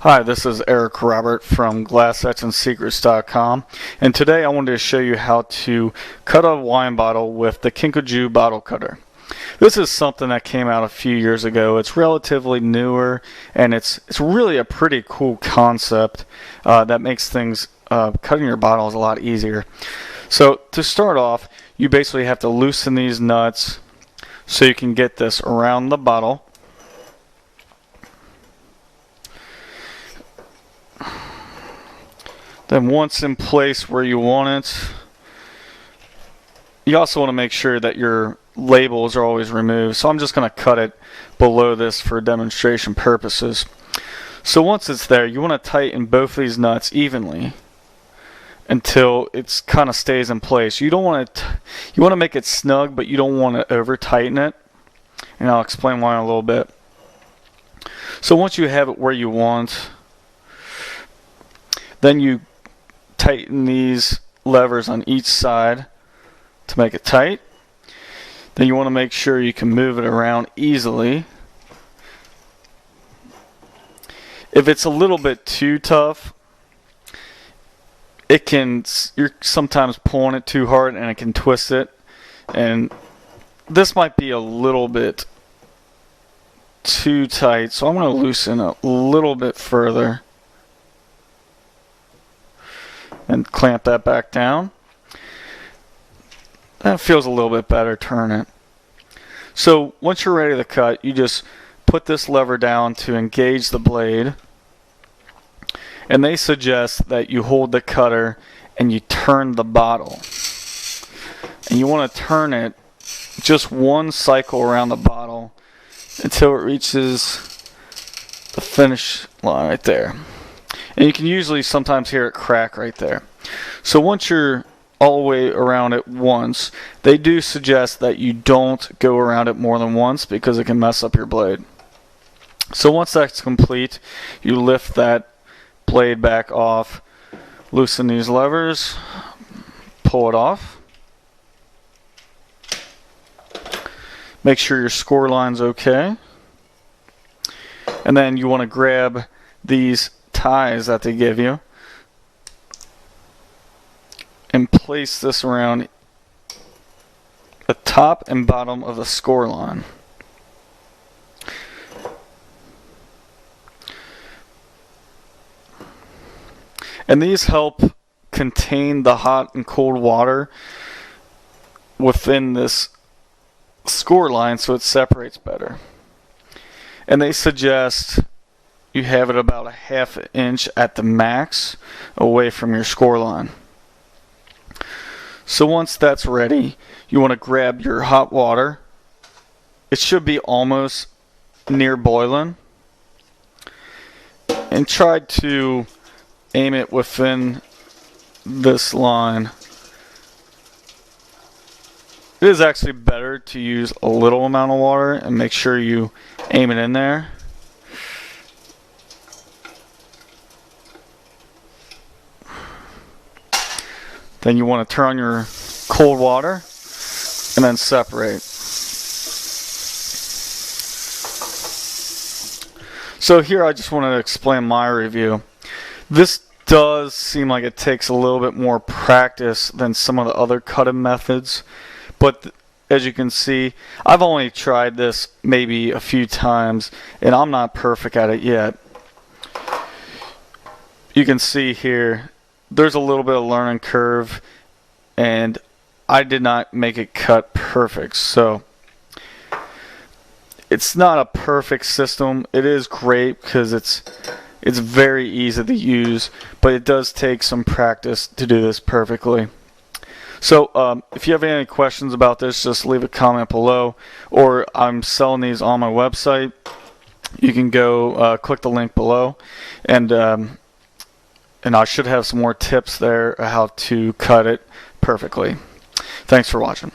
Hi, this is Eric Robert from GlassEtchingSecrets.com, and today I wanted to show you how to cut a wine bottle with the Kinkajou bottle cutter. This is something that came out a few years ago. It's relatively newer, and it's really a pretty cool concept that makes things cutting your bottles a lot easier. So to start off, you basically have to loosen these nuts so you can get this around the bottle. Then once in place where you want it, you also want to make sure that your labels are always removed. So I'm just going to cut it below this for demonstration purposes. So once it's there, you want to tighten both these nuts evenly until it kind of stays in place. You don't want to you want to make it snug, but you don't want to over tighten it. And I'll explain why in a little bit. So once you have it where you want, then you tighten these levers on each side to make it tight. Then you want to make sure you can move it around easily. If it's a little bit too tough, you're sometimes pulling it too hard and it can twist it, and this might be a little bit too tight, so I'm going to loosen a little bit further and clamp that back down. That feels a little bit better. Turn it. So once you're ready to cut, you just put this lever down to engage the blade, and they suggest that you hold the cutter and you turn the bottle, and you want to turn it just one cycle around the bottle until it reaches the finish line right there. And you can usually sometimes hear it crack right there. So once you're all the way around it once, they do suggest that you don't go around it more than once because it can mess up your blade. So once that's complete, you lift that blade back off, loosen these levers, pull it off. Make sure your score line's okay. And then you want to grab these ties that they give you and place this around the top and bottom of the score line. And these help contain the hot and cold water within this score line so it separates better. And they suggest you have it about a ½ inch at the max away from your score line. So once that's ready, you want to grab your hot water. It should be almost near boiling, and try to aim it within this line. It is actually better to use a little amount of water and make sure you aim it in there. Then you want to turn on your cold water and then separate. So here I just want to explain my review. This does seem like it takes a little bit more practice than some of the other cutting methods, but as you can see, I've only tried this maybe a few times and I'm not perfect at it yet. You can see here there's a little bit of learning curve, and I did not make it cut perfect, so it's not a perfect system. It is great because it's very easy to use, but it does take some practice to do this perfectly. So if you have any questions about this, just leave a comment below, or I'm selling these on my website. You can go click the link below, and I should have some more tips there how to cut it perfectly. Thanks for watching.